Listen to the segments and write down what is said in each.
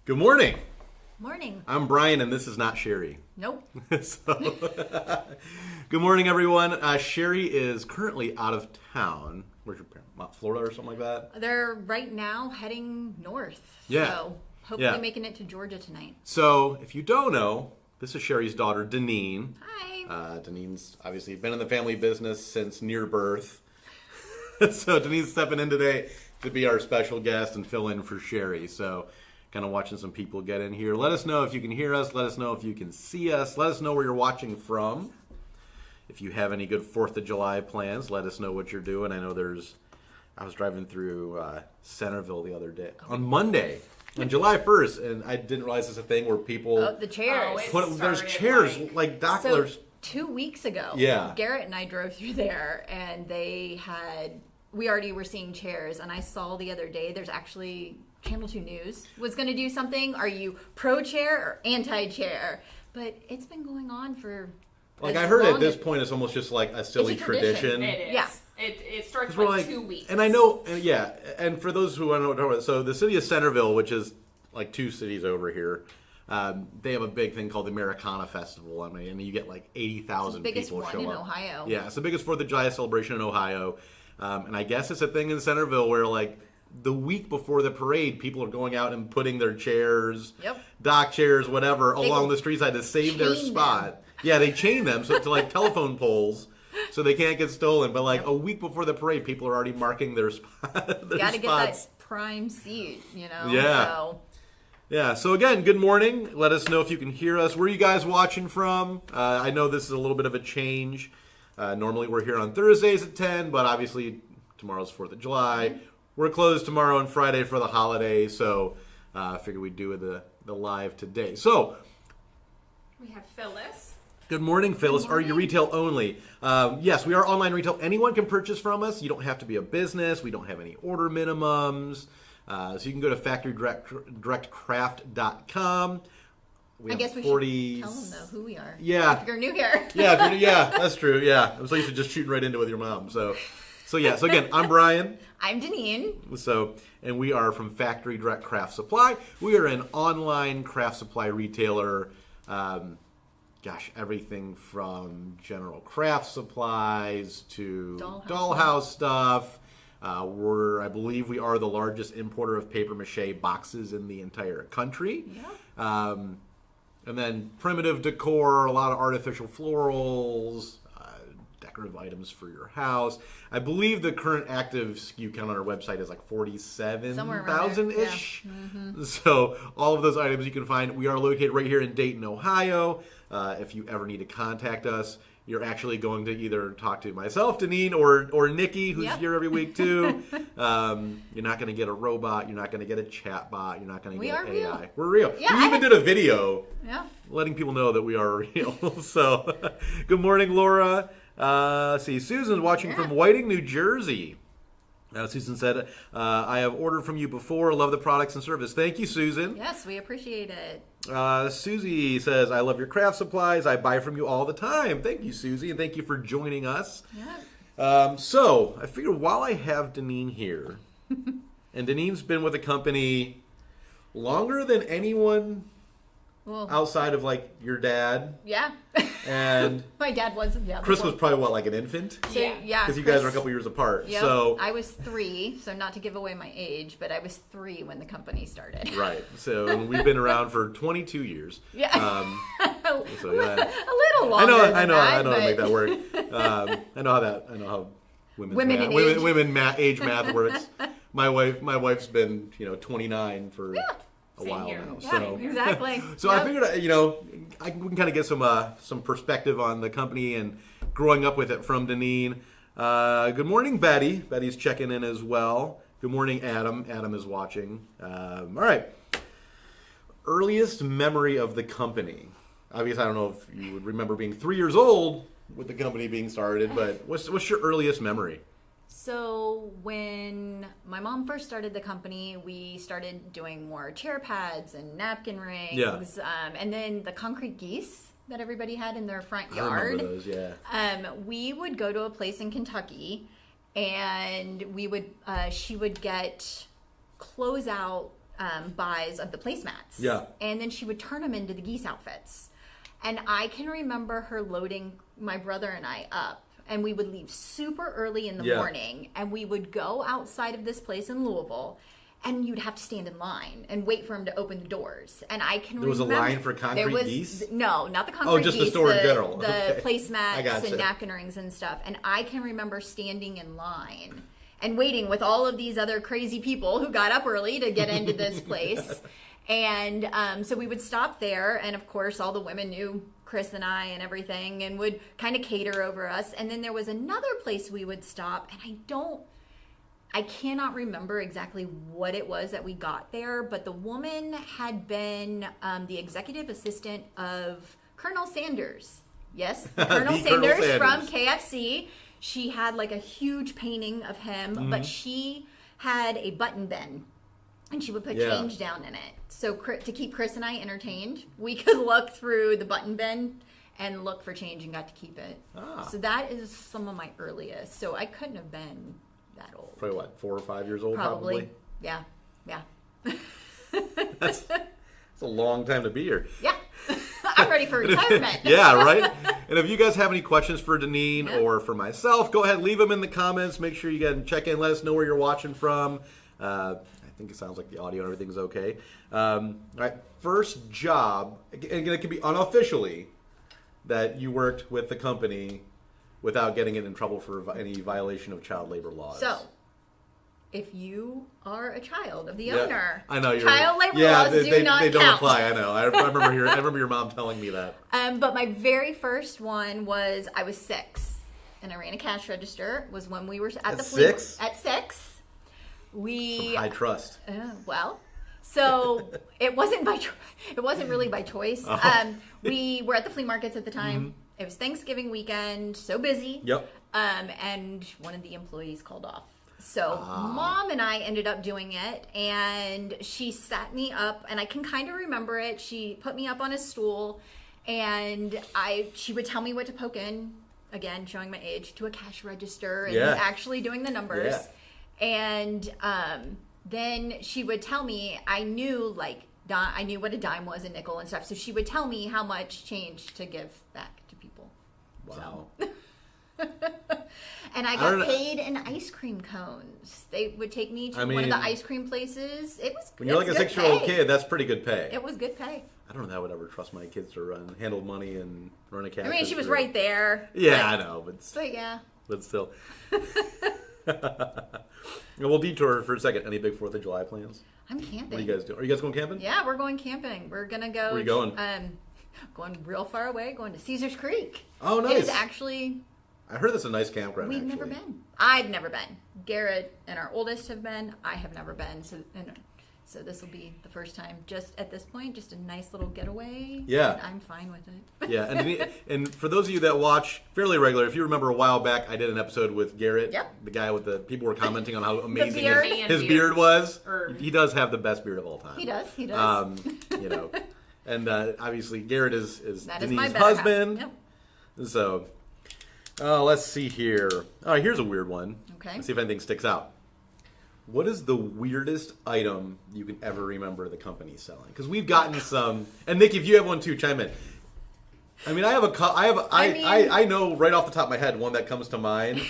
Good morning. Morning. I'm Brian, and this is not Sherry. Nope. Good morning, everyone. Sherry is currently out of town. Where's your parents? Florida or something like that? They're right now heading north. Yeah. So hopefully making it to Georgia tonight. So if you don't know, this is Sherry's daughter, Daneen. Hi. Daneen's obviously been in the family business since near birth. So Daneen's stepping in today to be our special guest and fill in for Sherry. So kind of watching some people get in here. Let us know if you can hear us. Let us know if you can see us. Let us know where you're watching from. If you have any good 4th of July plans, let us know what you're doing. I know I was driving through Centerville the other day, on Monday, on July 1st, and I didn't realize it's a thing where people... the chairs. There's chairs, like doctors. So 2 weeks ago, Yeah. Garrett and I drove through there, and we already were seeing chairs, and I saw the other day, there's actually... Channel 2 News was going to do something. Are you pro-chair or anti-chair? But it's been going on for... Like, I heard at this point it's almost just like a silly tradition. It is. Yeah. It starts like 2 weeks. And I know, and for those who don't know what I'm talking about, so the city of Centerville, which is like 2 cities over here, they have a big thing called the Americana Festival. I mean, and you get like 80,000 people show up. Biggest one in Ohio. Yeah, it's the biggest 4th of July celebration in Ohio. And I guess it's a thing in Centerville where like the week before the parade, people are going out and putting their chairs, dock chairs, whatever, along the street side to save their spot. Yeah, they chain them to like telephone poles so they can't get stolen. But like a week before the parade, people are already marking their spot. Got to get that prime seat, Yeah. So. Yeah, so again, good morning. Let us know if you can hear us. Where are you guys watching from? I know this is a little bit of a change. Normally we're here on Thursdays at 10, but obviously tomorrow's 4th of July. Mm-hmm. We're closed tomorrow and Friday for the holiday, so I figured we'd do the live today. So we have Phyllis. Good morning, Phyllis. Are you retail only? Yes, we are online retail. Anyone can purchase from us. You don't have to be a business. We don't have any order minimums. So you can go to factorydirectcraft.com. I guess we should tell them, though, who we are. Yeah. If you're new here. Yeah, that's true. Yeah. I was like, just shooting right into it with your mom. So again, I'm Brian. I'm Daneen. And we are from Factory Direct Craft Supply. We are an online craft supply retailer. Everything from general craft supplies to dollhouse stuff. I believe we are the largest importer of papier-mâché boxes in the entire country. Yeah. And then primitive decor, a lot of artificial florals, decorative items for your house. I believe the current active SKU count on our website is like 47,000-ish. Yeah. Mm-hmm. So all of those items you can find. We are located right here in Dayton, Ohio. If you ever need to contact us, you're actually going to either talk to myself, Daneen, or Nikki, who's here every week too. You're not going to get a robot. You're not going to get a chat bot. You're not going to get AI. Real. We're real. Yeah, we even did a video letting people know that we are real. So good morning, Laura. Let's see, Susan's watching from Whiting, New Jersey. Susan said, I have ordered from you before. Love the products and service. Thank you, Susan. Yes, we appreciate it. Susie says, I love your craft supplies. I buy from you all the time. Thank you, Susie, and thank you for joining us. Yeah. So I figured while I have Daneen here, and Daneen's been with the company longer than anyone outside of like your dad. Yeah. And my dad was. Yeah. Chris was probably like an infant. So, yeah. Because you guys are a couple years apart. Yep. So I was 3. So not to give away my age, but I was 3 when the company started. Right. So we've been around for 22 years. Yeah. So, yeah. A little longer. I know how to make that work. I know how women age math works. My wife's been 29 for. Yeah. A while now. Yeah, exactly. So I figured, we can kind of get some perspective on the company and growing up with it from Daneen. Good morning, Betty. Betty's checking in as well. Good morning, Adam. Adam is watching. All right. Earliest memory of the company. Obviously, I don't know if you would remember being 3 years old with the company being started, but what's your earliest memory? So when my mom first started the company, we started doing more chair pads and napkin rings. Yeah. And then the concrete geese that everybody had in their front yard. I remember those, yeah. We would go to a place in Kentucky, and we would she would get closeout buys of the placemats. Yeah. And then she would turn them into the geese outfits. And I can remember her loading my brother and I up. And we would leave super early in the morning. And we would go outside of this place in Louisville. And you'd have to stand in line and wait for him to open the doors. And I can remember... There was a line for concrete geese? No, not the concrete geese. Oh, just the store in general. The placemats Gotcha. and napkin rings and stuff. And I can remember standing in line and waiting with all of these other crazy people who got up early to get into this place. And so we would stop there. And, of course, all the women knew Chris and I and everything and would kind of cater over us. And then there was another place we would stop. And I cannot remember exactly what it was that we got there, but the woman had been the executive assistant of Colonel Sanders. Yes, Colonel Sanders from KFC. She had like a huge painting of him, but she had a button bin, and she would put change down in it. So to keep Chris and I entertained, we could look through the button bin and look for change and got to keep it. So that is some of my earliest. So I couldn't have been that old. Probably what, 4 or 5 years old? Probably. Yeah. That's a long time to be here. Yeah. I'm ready for retirement. Yeah, right? And if you guys have any questions for Daneen or for myself, go ahead, leave them in the comments. Make sure you can check in. Let us know where you're watching from. I think it sounds like the audio and everything's okay. All right, first job, and it can be unofficially that you worked with the company without getting it in trouble for any violation of child labor laws. So, if you are a child of the owner, I know child labor laws do not they don't count. apply. I know. I remember your mom telling me that. But my very first one was I was 6, and I ran a cash register. Was when we were at the flea 6? At 6, we some high trust. Well. So it wasn't it wasn't really by choice. We were at the flea markets at the time. Mm-hmm. It was Thanksgiving weekend, so busy. Yep. And one of the employees called off. So Mom and I ended up doing it, and she sat me up, and I can kind of remember it. She put me up on a stool, and she would tell me what to poke in, again, showing my age, to a cash register and actually doing the numbers. Yeah. And then she would tell me, I knew what a dime was, a nickel and stuff. So she would tell me how much change to give back to people. Wow. So. And I got paid in ice cream cones. They would take me to one of the ice cream places. It was when you're like a 6-year-old kid, that's pretty good pay. It was good pay. I don't know how I would ever trust my kids to handle money and run a cash. I mean, she was right there. Yeah, I know, but yeah. But still. We'll detour for a second. Any big 4th of July plans? I'm camping. What are you guys doing? Are you guys going camping? Yeah, we're going camping. We're gonna go. Where are you going? Going real far away. Going to Caesar's Creek. Oh, nice. It is actually. I heard that's a nice campground. We've never been. I've never been. Garrett and our oldest have been. I have never been. So this will be the first time. Just at this point, just a nice little getaway. Yeah. And I'm fine with it. Yeah, and for those of you that watch fairly regular, if you remember a while back, I did an episode with Garrett, the guy with the people were commenting on how amazing his beard was. He does have the best beard of all time. He does. And obviously Garrett is Daneen's my husband. Yep. So, let's see here. Oh, here's a weird one. Okay. Let's see if anything sticks out. What is the weirdest item you can ever remember the company selling? Because we've gotten some, and Nick, if you have one too, chime in. I mean, I know right off the top of my head one that comes to mind.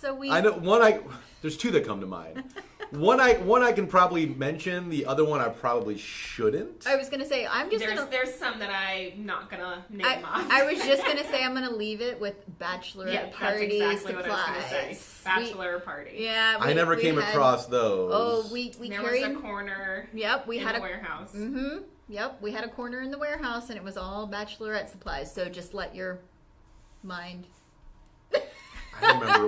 I know one. There's 2 that come to mind. One I can probably mention. The other one I probably shouldn't. I was gonna say there's some that I'm not gonna name off. I was just gonna say I'm gonna leave it with bachelorette party that's exactly supplies. What I was gonna say. Bachelor party. Yeah, I never came across those. Oh, we there carried was a corner. Yep, we had a warehouse. Mm-hmm. Yep, we had a corner in the warehouse, and it was all bachelorette supplies. So just let your mind. I remember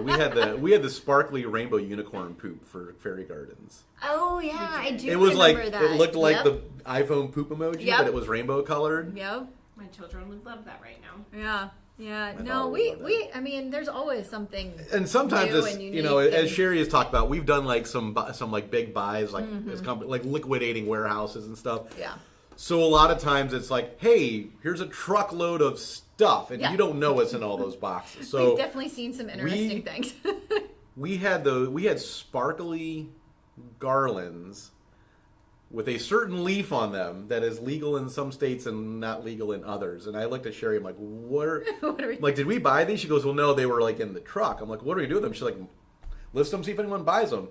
we had the sparkly rainbow unicorn poop for Fairy Gardens. Oh yeah, I do. It was remember that. It looked like the iPhone poop emoji, but it was rainbow colored. Yep. My children would love that right now. Yeah. Yeah. No, we. I mean, there's always something. And sometimes new it's and as Sherry has talked about, we've done like some like big buys, like like liquidating warehouses and stuff. Yeah. So a lot of times it's like, hey, here's a truckload of stuff, and you don't know what's in all those boxes. So we've definitely seen some interesting things. we had sparkly garlands with a certain leaf on them that is legal in some states and not legal in others. And I looked at Sherry, I'm like, what are we... like, did we buy these? She goes, well, no, they were like in the truck. I'm like, what do we do with them? She's like, list them, see if anyone buys them.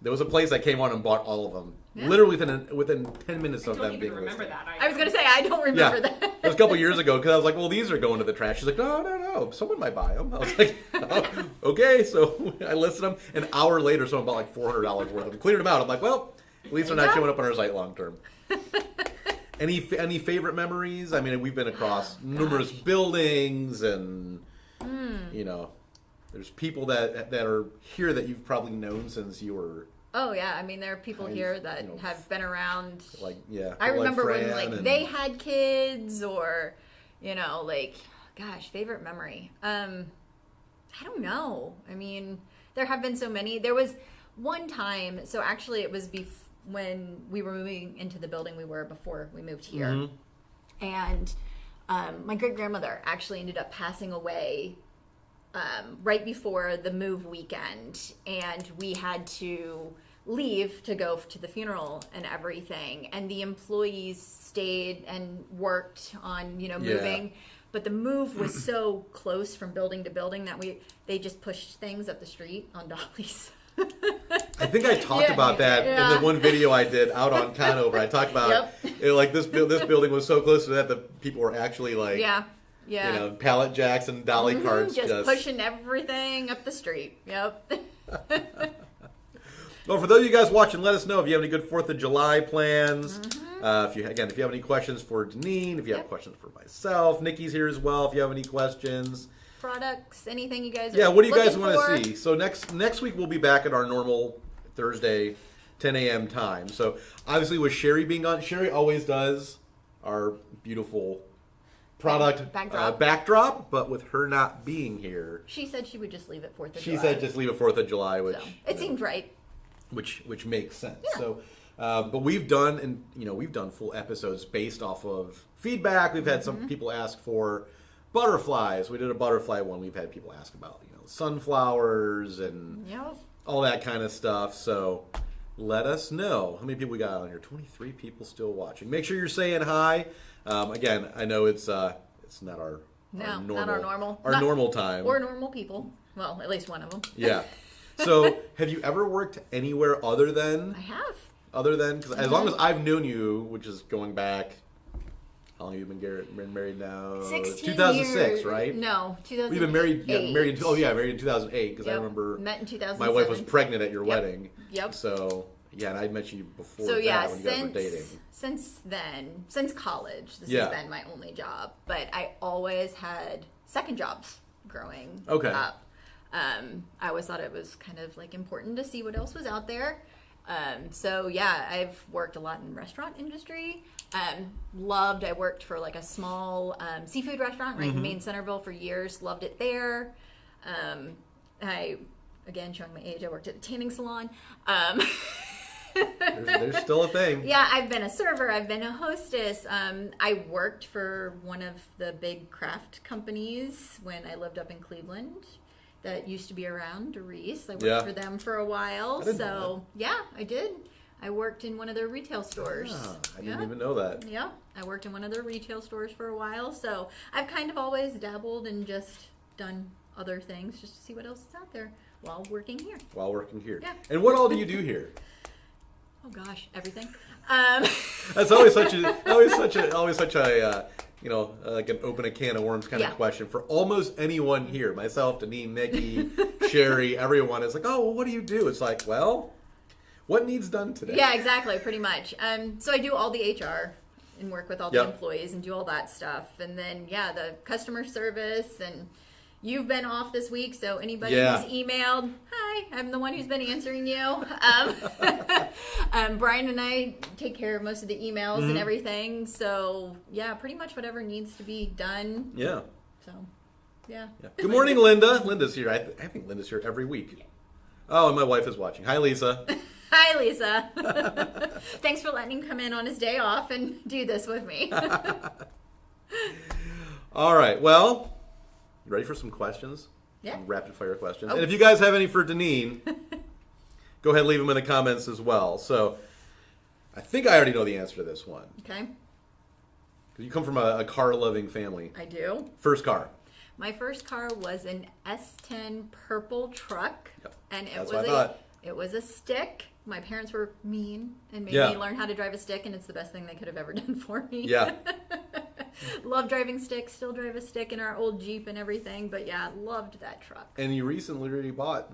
There was a place that came on and bought all of them. Yeah. Literally within 10 minutes of them being listed. That. I was going to say, I don't remember that. It was a couple years ago because I was like, well, these are going to the trash. She's like, no. Someone might buy them. I was like, oh, okay. So I listed them. An hour later, someone bought like $400 worth of them. Cleared them out. I'm like, well, at least they're not showing up on our site long term. Any favorite memories? I mean, we've been across numerous buildings and, you know, there's people that are here that you've probably known since you were... Oh, yeah. I mean, there are people here that have been around. Like, yeah. I remember when, like, they had kids or, you know, like, gosh, favorite memory. I don't know. I mean, there have been so many. There was one time, so actually it was when we were moving into the building we were before we moved here. Mm-hmm. And my great-grandmother actually ended up passing away right before the move weekend, and we had to leave to go to the funeral and everything, and the employees stayed and worked on moving, but the move was so close from building to building that they just pushed things up the street on dollies. I think I talked about that in the one video I did out on Conover. I talked about like this building was so close to that people were actually like you know, pallet jacks and dolly carts. Just pushing everything up the street. Yep. Well, for those of you guys watching, let us know if you have any good 4th of July plans. If you have any questions for Daneen, if you have questions for myself. Nikki's here as well if you have any questions. Products, anything you guys what do you guys want to see? So next week we'll be back at our normal Thursday 10 a.m. time. So obviously with Sherry being on, Sherry always does our beautiful product backdrop, but with her not being here, she said she would just leave it 4th of July. She said just leave it 4th of July, which it seemed right. Which makes sense. Yeah. So, but we've done full episodes based off of feedback. We've had some people ask for butterflies. We did a butterfly one. We've had people ask about sunflowers and all that kind of stuff. So let us know how many people we got on here. 23 people still watching. Make sure you're saying hi. Again, I know it's not our normal time or normal people. Well, at least one of them. Yeah. So, have you ever worked anywhere other than? I have. Other than, because as long as I've known you, which is going back, how long have you been married now? 16 2006, years. right? No, 2008. We've been married. Yeah, married in 2008 because I remember met in 2007. My wife was pregnant at your wedding. Yep. So and I met you before when you guys were dating. Since then, since college, this has been my only job. But I always had second jobs growing up. I always thought it was kind of like important to see what else was out there. I've worked a lot in the restaurant industry. I worked for like a small seafood restaurant right in Main Centerville for years. Loved it there. Again, showing my age, I worked at a tanning salon. There's still a thing. Yeah, I've been a server. I've been a hostess. I worked for one of the big craft companies when I lived up in Cleveland that used to be around, Reese. I worked for them for a while. I did. I worked in one of their retail stores. I didn't even know that. Yeah, I worked in one of their retail stores for a while. So I've kind of always dabbled and just done other things just to see what else is out there while working here. Yeah. And what all do you do here? Oh gosh, everything. That's always such a like an open a can of worms kind of question for almost anyone here. Myself, Daneen, Nikki, Sherry, everyone is like, oh, well, what do you do? It's like, well, what needs done today? Yeah, exactly, pretty much. So I do all the HR and work with all the employees and do all that stuff. And then, the customer service. And you've been off this week, so anybody who's emailed, hi, I'm the one who's been answering you. Brian and I take care of most of the emails and everything. So, pretty much whatever needs to be done. Yeah. So, yeah. Good morning, Linda. Linda's here. I think Linda's here every week. Oh, and my wife is watching. Hi, Lisa. Hi, Lisa. Thanks for letting him come in on his day off and do this with me. All right. Well, you ready for some questions? Yeah. Some rapid fire questions. And if you guys have any for Daneen, go ahead and leave them in the comments as well. So I think I already know the answer to this one. Okay. You come from a car-loving family. I do. First car. My first car was an S10 purple truck, Yep. and That's what I thought. it was a stick. My parents were mean and made Yeah. me learn how to drive a stick, and it's the best thing they could have ever done for me. Yeah. Love driving sticks, still drive a stick in our old Jeep and everything, but yeah, loved that truck. And you recently already bought.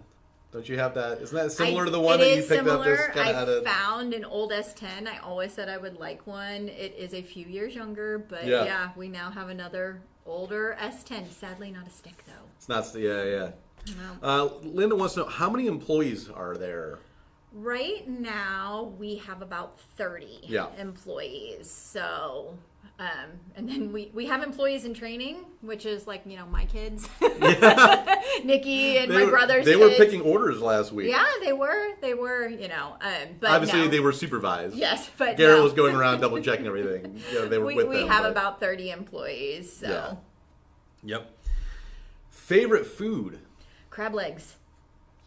Don't you have that? Isn't that similar to the one that it you is picked up? This similar. kind of had I a... found an old S10. I always said I would like one. It is a few years younger, but Yeah. yeah, we now have another older S10. Sadly, not a stick though. It's not. Yeah. No. Linda wants to know, how many employees are there? Right now, we have about 30 Yeah. employees. So, and then we have employees in training, which is like, my kids, Nikki and my brother's They kids. were picking orders last week. Yeah, they were, but Obviously, no. they were supervised. Yes, but Garrett no. was going around double checking everything. They were with we them. have but- about 30 employees, so. Yeah. Yep. Favorite food? Crab legs.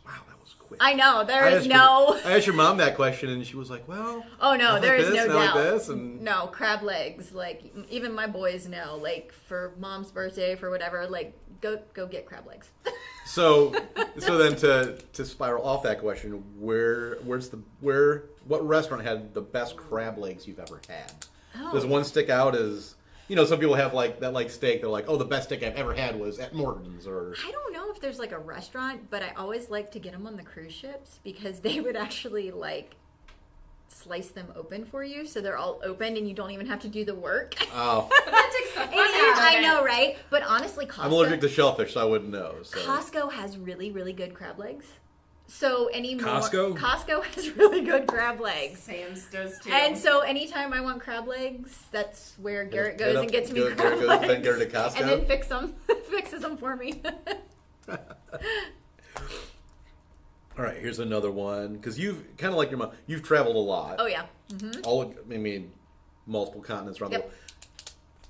Wow, that was quick. I know, there I is asked no... I asked your mom that question, and she was like, "Well, Oh no, I there like is this, no and doubt. I like this, and No, crab legs. Like even my boys know. Like for mom's birthday, for whatever. Like go get crab legs. So then to spiral off that question, what restaurant had the best crab legs you've ever had? Oh. Does one stick out as, some people have like that like steak, they're like, oh, the best steak I've ever had was at Morton's, or I don't know if there's like a restaurant, but I always like to get them on the cruise ships because they would actually like slice them open for you, so they're all open and you don't even have to do the work. oh, But that takes the fun out of I it. know, right? But honestly, Costco. I'm allergic to shellfish, so I wouldn't know. So. Costco has really, really good crab legs. So Costco? Costco has really good crab legs. Sam's does too. And so anytime I want crab legs, that's where Garrett goes and gets me Garrett crab goes, legs. then Garrett to Costco? And then fixes them for me. All right, here's another one, because you've kind of like your mom, you've traveled a lot. Oh yeah. Multiple continents around the Yep. world.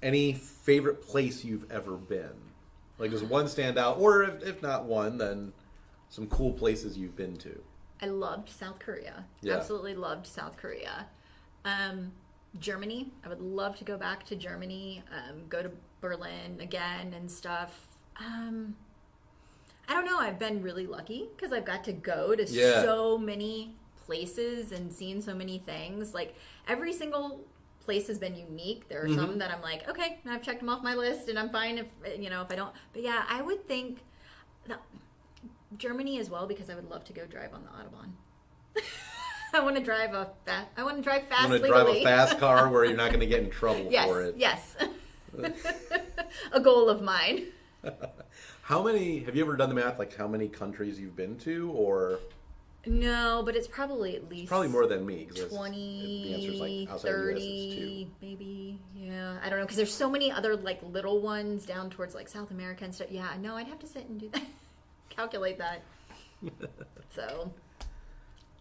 Any favorite place you've ever been? Like, does one stand out, or if not one, then some cool places you've been to? I loved South Korea. Yeah. Absolutely loved South Korea. Germany. I would love to go back to Germany. Go to Berlin again and stuff. I don't know. I've been really lucky because I've got to go to Yeah. so many places and seen so many things. Like every single place has been unique. There are some that I'm like, okay, I've checked them off my list and I'm fine if I don't. But yeah, I would think that Germany as well because I would love to go drive on the Autobahn. I want to drive fast I'm legally. going to drive a fast car where you're not going to get in trouble Yes, for it. yes. A goal of mine. Have you ever done the math, like how many countries you've been to, or? No, but it's probably at least Probably more than me. 'Cause 20, the answer's like outside 30, the US is 2. maybe. Yeah, I don't know, because there's so many other like little ones down towards like South America and stuff. Yeah, no, I'd have to sit and do that, calculate that. So,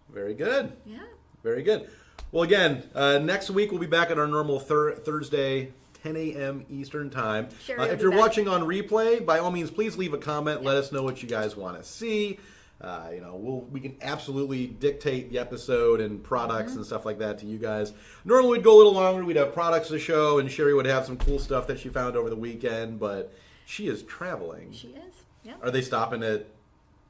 Very good. yeah. Very good. Well, again, next week we'll be back at our normal Thursday, 10 a.m. Eastern Time. Sure, we'll if be you're back. watching on replay, by all means, please leave a comment. Let us know what you guys want to see. We can absolutely dictate the episode and products and stuff like that to you guys. Normally we'd go a little longer. We'd have products to show, and Sherry would have some cool stuff that she found over the weekend. But she is traveling. She is. Yeah. Are they stopping at?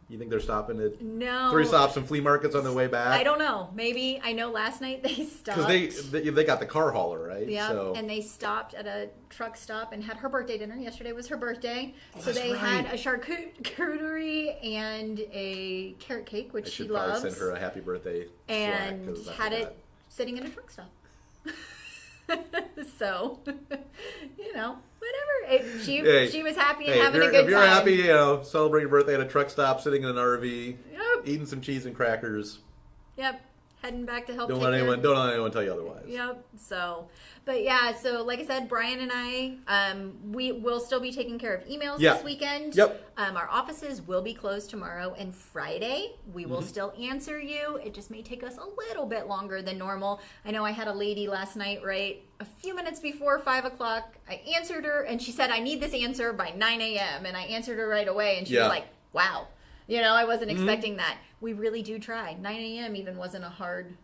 You think they're stopping at No. 3 stops and flea markets on the way back? I don't know. Maybe. I know last night they stopped. Because they got the car hauler, right? Yeah, So. and they stopped at a truck stop and had her birthday dinner. Yesterday was her birthday. So that's they right. had a charcuterie and a carrot cake, which I she should probably loves. send her a happy birthday. And Slack, 'cause I had forgot. it sitting in a truck stop. So, whatever. She was happy and having a good if you're time. happy, celebrating your birthday at a truck stop, sitting in an RV, Yep. eating some cheese and crackers. Yep. Heading back to help Don't take let care. anyone tell you otherwise. Yep. So, but yeah, so like I said, Brian and I, we will still be taking care of emails Yeah. this weekend. Yep. Our offices will be closed tomorrow and Friday. We will Mm-hmm. still answer you. It just may take us a little bit longer than normal. I know I had a lady last night, right? A few minutes before 5 o'clock, I answered her and she said, I need this answer by 9 a.m. And I answered her right away and she Yeah. was like, wow. I wasn't expecting that. We really do try. 9 a.m. even wasn't a hard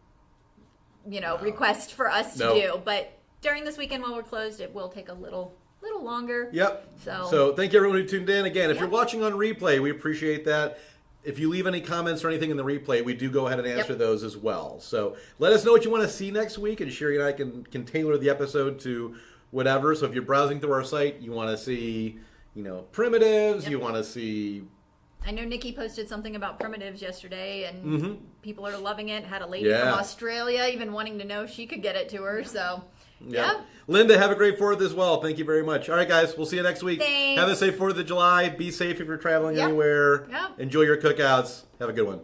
request for us to Nope. do. But during this weekend while we're closed, it will take a little longer. Yep. So thank you everyone who tuned in. Again, if you're Yep. watching on replay, we appreciate that. If you leave any comments or anything in the replay, we do go ahead and answer Yep. those as well. So let us know what you want to see next week, and Sherry and I can tailor the episode to whatever. So if you're browsing through our site, you want to see, primitives, Yep. you want to see... I know Nikki posted something about primitives yesterday, and people are loving it. Had a lady Yeah. from Australia even wanting to know if she could get it to her. So, yeah. Linda, have a great 4th as well. Thank you very much. All right, guys, we'll see you next week. Thanks. Have a safe 4th of July. Be safe if you're traveling Yep. anywhere. Yep. Enjoy your cookouts. Have a good one.